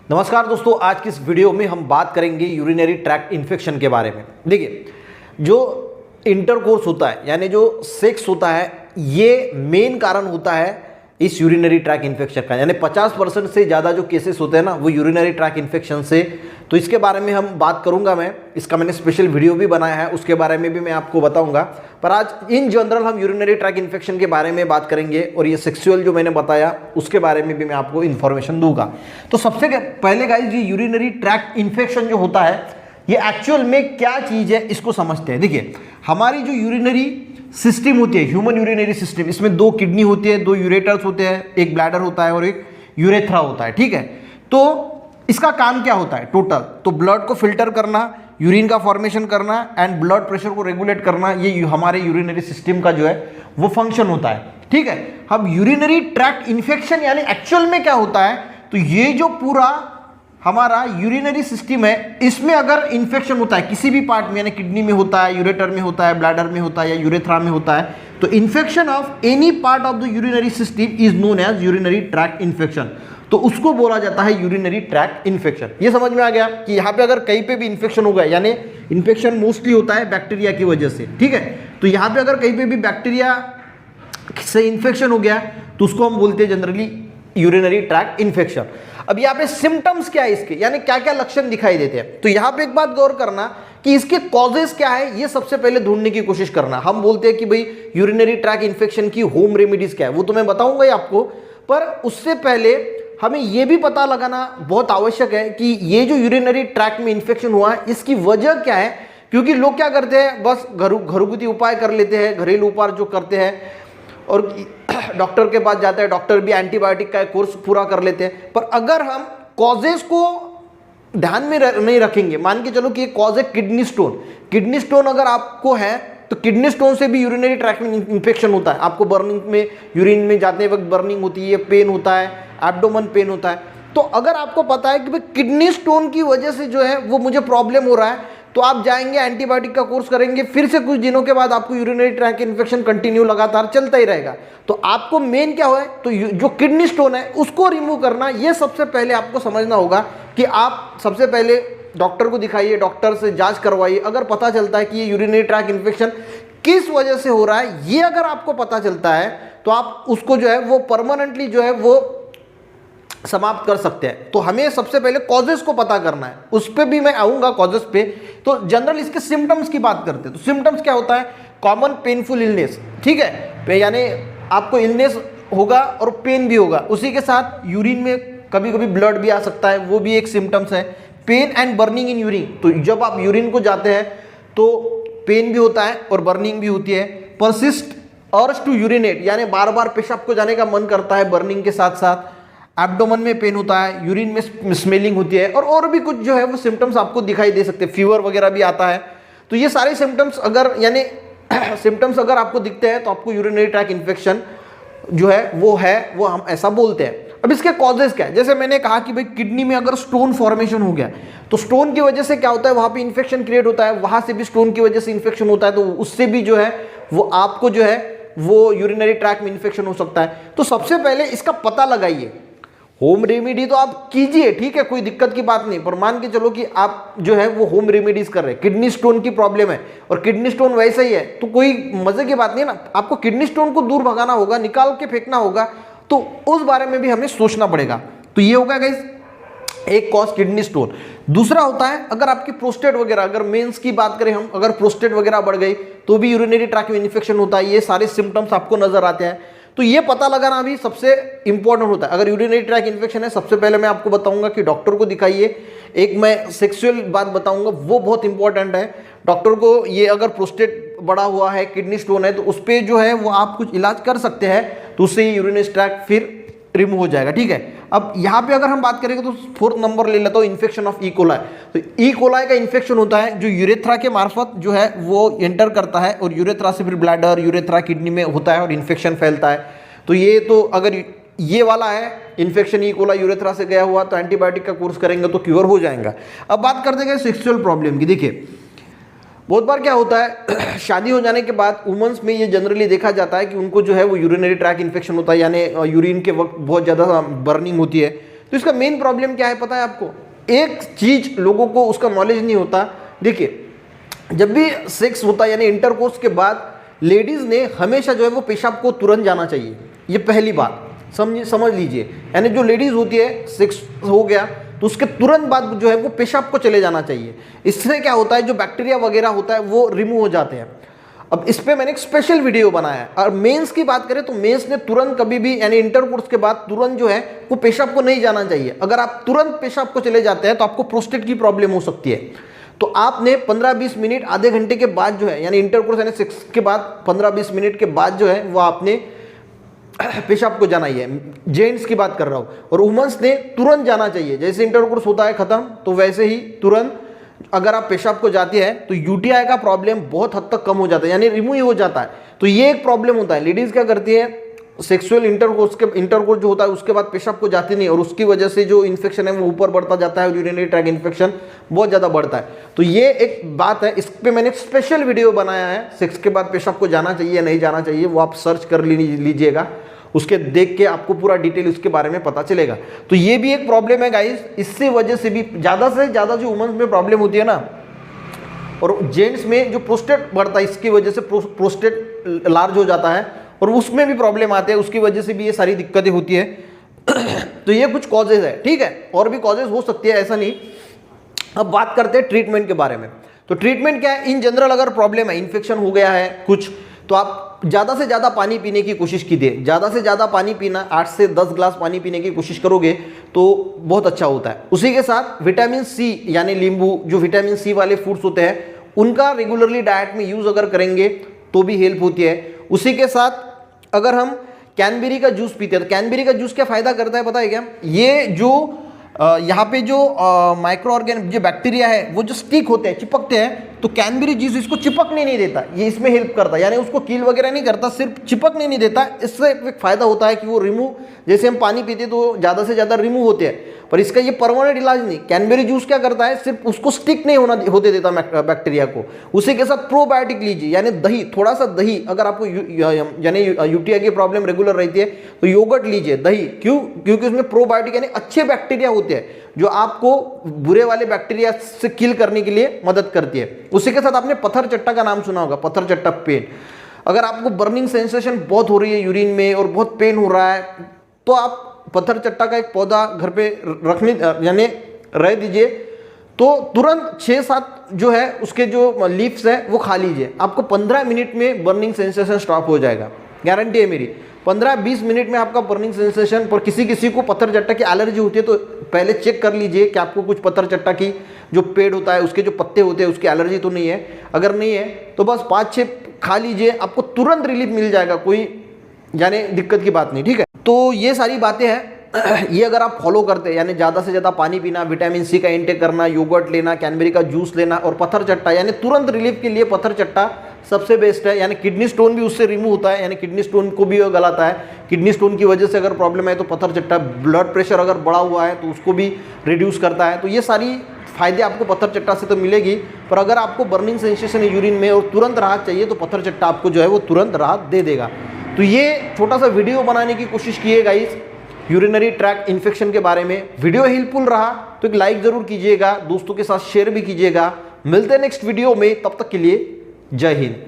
नमस्कार दोस्तों, आज की इस वीडियो में हम बात करेंगे यूरिनरी ट्रैक्ट इन्फेक्शन के बारे में। देखिए, जो इंटरकोर्स होता है यानी जो सेक्स होता है, ये मेन कारण होता है इस यूरिनरी ट्रैक इन्फेक्शन का। यानी 50% से ज़्यादा जो केसेस होते हैं ना, वो यूरिनरी ट्रैक इन्फेक्शन से। तो इसके बारे में हम बात करूंगा। इसका मैंने स्पेशल वीडियो भी बनाया है, उसके बारे में भी मैं आपको बताऊंगा। पर आज इन जनरल हम यूरिनरी ट्रैक इन्फेक्शन के बारे में बात करेंगे और ये सेक्सुअल जो मैंने बताया उसके बारे में भी मैं आपको इन्फॉर्मेशन दूंगा। तो सबसे पहले गाइस, ये यूरिनरी ट्रैक इन्फेक्शन जो होता है, ये एक्चुअल में क्या चीज़ है इसको समझते हैं। देखिए, हमारी जो यूरिनरी सिस्टम होती है, ह्यूमन यूरिनरी सिस्टम, इसमें दो किडनी होती है, दो यूरेटर्स होते हैं, एक ब्लैडर होता है और एक यूरेथ्रा होता है। ठीक है, तो इसका काम क्या होता है टोटल? तो ब्लड को फिल्टर करना, यूरिन का फॉर्मेशन करना एंड ब्लड प्रेशर को रेगुलेट करना, ये हमारे यूरिनरी सिस्टम का जो है वो फंक्शन होता है। ठीक है, अब यूरिनरी ट्रैक्ट इन्फेक्शन यानी एक्चुअल में क्या होता है, तो ये जो पूरा हमारा यूरिनरी सिस्टम है, इसमें अगर इन्फेक्शन होता है किसी भी पार्ट में, यानी किडनी में होता है, यूरेटर में होता है, ब्लैडर में होता है या यूरेथ्रा में होता है, तो infection of any part of the urinary system is known as urinary tract infection. तो उसको बोला जाता है यूरिनरी ट्रैक्ट इन्फेक्शन। ये समझ में आ गया कि यहाँ पे अगर कहीं पे भी इन्फेक्शन हो गया, यानी इन्फेक्शन मोस्टली होता है बैक्टीरिया की वजह से। ठीक है, तो यहाँ पे अगर कहीं पे भी बैक्टीरिया से इन्फेक्शन हो गया तो उसको हम बोलते हैं जनरली यूरिनरी ट्रैक्ट इन्फेक्शन। अब यहाँ पे सिम्टम्स क्या है इसके, यानी क्या क्या लक्षण दिखाई देते हैं। तो यहाँ पे एक बात गौर करना कि इसके कॉजेस क्या है, ये सबसे पहले ढूंढने की कोशिश करना। हम बोलते हैं कि भाई यूरिनरी ट्रैक्ट इन्फेक्शन की होम रेमेडीज क्या है, वो तो मैं बताऊंगा ही आपको। पर उससे पहले हमें यह भी पता लगाना बहुत आवश्यक है कि ये जो यूरिनरी ट्रैक्ट में इन्फेक्शन हुआ है, इसकी वजह क्या है। क्योंकि लोग क्या करते हैं, बस घरेलू उपाय कर लेते हैं, घरेलू उपाय जो करते हैं और डॉक्टर के पास जाते हैं, डॉक्टर भी एंटीबायोटिक का कोर्स पूरा कर लेते हैं। पर अगर हम कॉजेस को ध्यान में नहीं रखेंगे, मान के चलो कि ये कॉज है किडनी स्टोन। किडनी स्टोन अगर आपको है तो किडनी स्टोन से भी यूरिनरी ट्रैक्ट में इन्फेक्शन होता है। आपको बर्निंग में, यूरिन में जाते वक्त बर्निंग होती है, पेन होता है, एब्डोमेन पेन होता है। तो अगर आपको पता है कि भाई किडनी स्टोन की वजह से जो है वो मुझे प्रॉब्लम हो रहा है, तो आप जाएंगे, एंटीबायोटिक का कोर्स करेंगे, फिर से कुछ दिनों के बाद आपको यूरिनरी ट्रैक्ट इन्फेक्शन कंटिन्यू लगातार चलता ही रहेगा। तो आपको मेन क्या है, तो जो किडनी स्टोन है उसको रिमूव करना, ये सबसे पहले आपको समझना होगा कि आप सबसे पहले डॉक्टर को दिखाइए, डॉक्टर से जांच करवाइए। अगर पता चलता है कि ये यूरिनरी ट्रैक्ट इन्फेक्शन किस वजह से हो रहा है, ये अगर आपको पता चलता है, तो आप उसको जो है वो परमानेंटली जो है वो समाप्त कर सकते हैं। तो हमें सबसे पहले कॉजेस को पता करना है, उस पर भी मैं आऊंगा कॉजेस पे। तो जनरल इसके सिम्टम्स की बात करते हैं। तो सिम्टम्स क्या होता है, कॉमन पेनफुल इलनेस। ठीक है, यानी आपको इलनेस होगा और पेन भी होगा, उसी के साथ यूरिन में कभी कभी ब्लड भी आ सकता है, वो भी एक सिम्टम्स है। Pain and burning in urine, तो जब आप यूरिन को जाते हैं तो पेन भी होता है और बर्निंग भी होती है। परसिस्ट अर्ज टू यूरिनेट, यानी बार बार पेशाब को जाने का मन करता है बर्निंग के साथ साथ। एब्डोमेन में पेन होता है, यूरिन में स्मेलिंग होती है और भी कुछ जो है वो सिम्टम्स आपको दिखाई दे सकते हैं। फीवर वगैरह भी आता है। तो ये सारे सिम्टम्स अगर यानी सिम्टम्स अगर आपको दिखते हैं तो आपको यूरिनरी ट्रैक्ट इन्फेक्शन जो है वो हम ऐसा बोलते हैं। अब इसके कॉजेस क्या है, जैसे मैंने कहा कि भाई किडनी में अगर स्टोन फॉर्मेशन हो गया, तो स्टोन की वजह से क्या होता है, वहां पे इन्फेक्शन क्रिएट होता है, वहां से भी स्टोन की वजह से इन्फेक्शन होता है, तो उससे भी जो है वो आपको जो है वो यूरिनरी ट्रैक्ट में इन्फेक्शन हो सकता है। तो सबसे पहले इसका पता लगाइए। होम रेमेडी तो आप कीजिए, ठीक है, कोई दिक्कत की बात नहीं। पर मान के चलो कि आप जो है वो होम रेमेडीज कर रहे हैं, किडनी स्टोन की प्रॉब्लम है और किडनी स्टोन वैसा ही है, तो कोई मजे की बात नहीं है ना। आपको किडनी स्टोन को दूर भगाना होगा, निकाल के फेंकना होगा, तो उस बारे में भी हमें सोचना पड़ेगा। तो ये होगा गाइस एक कॉज किडनी स्टोन। दूसरा होता है अगर आपकी प्रोस्टेट वगैरह, अगर मेंस की बात करें हम, अगर प्रोस्टेट वगैरह बढ़ गई तो भी यूरिनरी ट्रैक्ट में इन्फेक्शन होता है। ये सारे सिम्टम्स आपको नजर आते हैं। तो ये पता लगाना भी सबसे इंपॉर्टेंट होता है। अगर यूरिनरी ट्रैक्ट इन्फेक्शन है, सबसे पहले मैं आपको बताऊंगा कि डॉक्टर को दिखाइए। एक मैं सेक्सुअल बात बताऊंगा, वो बहुत इंपॉर्टेंट है। डॉक्टर को ये अगर प्रोस्टेट बढ़ा हुआ है, किडनी स्टोन है, तो उस पर जो है वो आप कुछ इलाज कर सकते हैं, तो उससे यूरिनरी ट्रैक्ट फिर रिमूव हो जाएगा। ठीक है, अब यहाँ पे अगर हम बात करेंगे तो 4th नंबर ले लेता हूँ, इन्फेक्शन ऑफ ई कोलाई। तो ई कोलाई का इन्फेक्शन होता है जो यूरेथ्रा के मार्फत जो है वो एंटर करता है और यूरेथ्रा से फिर ब्लैडर, यूरेथ्रा किडनी में होता है और इन्फेक्शन फैलता है। तो ये तो अगर ये वाला है इन्फेक्शन ई कोलाई यूरेथ्रा से गया हुआ, तो एंटीबायोटिक का कोर्स करेंगे तो क्योर हो जाएगा। अब बात करते हैं सेक्सुअल प्रॉब्लम की। देखिए, बहुत बार क्या होता है शादी हो जाने के बाद वुमेन्स में ये जनरली देखा जाता है कि उनको जो है वो यूरिनरी ट्रैक्ट इन्फेक्शन होता है, यानी यूरिन के वक्त बहुत ज़्यादा बर्निंग होती है। तो इसका मेन प्रॉब्लम क्या है पता है आपको? एक चीज लोगों को उसका नॉलेज नहीं होता। देखिए, जब भी सेक्स होता है यानी इंटरकोर्स के बाद लेडीज ने हमेशा जो है वो पेशाब को तुरंत जाना चाहिए। ये पहली बात समझ लीजिए। यानी जो लेडीज होती है, सेक्स हो गया तो उसके तुरंत बाद जो है वो पेशाब को चले जाना चाहिए। इससे क्या होता है, जो बैक्टीरिया वगैरह होता है वो रिमूव हो जाते हैं। अब इस पे मैंने एक स्पेशल वीडियो बनाया है। और मेंस की बात करें तो मेंस ने तुरंत कभी भी यानी इंटरकोर्स के बाद तुरंत जो है वो पेशाब को नहीं जाना चाहिए। अगर आप तुरंत पेशाब को चले जाते हैं तो आपको प्रोस्टेट की प्रॉब्लम हो सकती है। तो आपने 15-20 मिनट, आधे घंटे के बाद जो है यानी इंटरकोर्स यानी सेक्स के बाद 15-20 मिनट के बाद जो है वो आपने पेशाब को जाना ही है। जेंट्स की बात कर रहा हूं। और वुमेन्स ने तुरंत जाना चाहिए। जैसे इंटरकोर्स होता है खत्म तो वैसे ही तुरंत अगर आप पेशाब को जाती है तो यूटीआई का प्रॉब्लम बहुत हद तक कम हो जाता है, यानी रिमूव हो जाता है। तो ये एक प्रॉब्लम होता है। लेडीज क्या करती है, सेक्सुअल इंटरकोर्स जो होता है उसके बाद पेशाब को जाती नहीं, और उसकी वजह से जो इन्फेक्शन है वो ऊपर बढ़ता जाता है, यूरिनरी ट्रैक्ट इन्फेक्शन बहुत ज़्यादा बढ़ता है। तो ये एक बात है, इस पर मैंने एक स्पेशल वीडियो बनाया है, सेक्स के बाद पेशाब को जाना चाहिए या नहीं जाना चाहिए, वो आप सर्च कर लीजिएगा। उसके देख के आपको पूरा डिटेल उसके बारे में पता चलेगा। तो ये भी एक प्रॉब्लम है गाइस। इससे वजह से भी ज़्यादा से ज़्यादा जो वुमेन्स में प्रॉब्लम होती है ना, और जेंट्स में जो प्रोस्टेट बढ़ता है, इसकी वजह से प्रोस्टेट लार्ज हो जाता है और उसमें भी प्रॉब्लम आते हैं, उसकी वजह से भी ये सारी दिक्कतें होती है। तो ये कुछ कॉजेज है, ठीक है, और भी कॉजेज हो सकती है, ऐसा नहीं। अब बात करते हैं ट्रीटमेंट के बारे में। तो ट्रीटमेंट क्या है, इन जनरल अगर प्रॉब्लम है, इन्फेक्शन हो गया है कुछ, तो आप ज़्यादा से ज़्यादा पानी पीने की कोशिश कीजिए। ज़्यादा से ज़्यादा पानी पीना, 8 से 10 ग्लास पानी पीने की कोशिश करोगे तो बहुत अच्छा होता है। उसी के साथ विटामिन सी यानी नींबू, जो विटामिन सी वाले फूड्स होते हैं उनका रेगुलरली डाइट में यूज़ अगर करेंगे तो भी हेल्प होती है। उसी के साथ अगर हम कैनबेरी का जूस पीते हैं तो कैनबेरी का जूस क्या फ़ायदा करता है पता है क्या? ये जो यहाँ पे जो माइक्रो ऑर्गेनिज्म जो बैक्टीरिया है वो जो स्टिक होते हैं, चिपकते हैं, तो कैनबेरी जूस इसको चिपकने नहीं देता, ये इसमें हेल्प करता है। यानी उसको कील वगैरह नहीं करता, सिर्फ चिपकने नहीं देता। इससे एक फ़ायदा होता है कि वो रिमूव, जैसे हम पानी पीते तो ज़्यादा से ज़्यादा रिमूव होते हैं, पर इसका ये परमानेंट इलाज नहीं। कैनबेरी जूस क्या करता है, सिर्फ उसको स्टिक नहीं होते देता बैक्टीरिया को। उसी के साथ प्रोबायोटिक लीजिए, यानी दही, थोड़ा सा दही, अगर आपको यानी यूटीआई की प्रॉब्लम रेगुलर रहती है तो योगर्ट लीजिए, दही। क्यों? क्योंकि उसमें प्रोबायोटिक यानी अच्छे बैक्टीरिया होते हैं जो आपको बुरे वाले बैक्टीरिया से किल करने के लिए मदद करती है। उसी के साथ आपने पत्थर चट्टा का नाम सुना होगा, पत्थर चट्टा पेन। अगर आपको बर्निंग सेंसेशन बहुत हो रही है यूरिन में और बहुत पेन हो रहा है तो आप पत्थर चट्टा का एक पौधा घर पे रखने यानी रह दीजिए, तो तुरंत 6-7 जो है उसके जो लीव्स है वो खा लीजिए। आपको 15 मिनट में बर्निंग सेंसेशन स्टॉप हो जाएगा, गारंटी है मेरी। 15-20 मिनट में आपका बर्निंग सेंसेशन। पर किसी को पत्थर चट्टा की एलर्जी होती है तो पहले चेक कर लीजिए कि आपको कुछ पत्थर चट्टा की जो पेड़ होता है उसके जो पत्ते होते हैं उसकी एलर्जी तो नहीं है। अगर नहीं है तो बस 5-6 खा लीजिए, आपको तुरंत रिलीफ मिल जाएगा, कोई यानी दिक्कत की बात नहीं, ठीक है। तो ये सारी बातें हैं, ये अगर आप फॉलो करते हैं, यानी ज़्यादा से ज़्यादा पानी पीना, विटामिन सी का इंटेक करना, योगर्ट लेना, कैनबेरी का जूस लेना और पत्थर चट्टा, यानी तुरंत रिलीफ के लिए पत्थर चट्टा सबसे बेस्ट है। यानी किडनी स्टोन भी उससे रिमूव होता है, यानी किडनी स्टोन को भी गलाता है। किडनी स्टोन की वजह से अगर प्रॉब्लम है तो पत्थर चट्टा, ब्लड प्रेशर अगर बढ़ा हुआ है तो उसको भी रिड्यूस करता है। तो ये सारी फायदे आपको पत्थर चट्टा से तो मिलेगी, पर अगर आपको बर्निंग सेंसेशन है यूरिन में और तुरंत राहत चाहिए तो पत्थर चट्टा आपको जो है वो तुरंत राहत दे देगा। तो ये छोटा सा वीडियो बनाने की कोशिश किए गाइस यूरिनरी ट्रैक्ट इन्फेक्शन के बारे में। वीडियो हेल्पफुल रहा तो एक लाइक जरूर कीजिएगा, दोस्तों के साथ शेयर भी कीजिएगा। मिलते हैं नेक्स्ट वीडियो में, तब तक के लिए जय हिंद।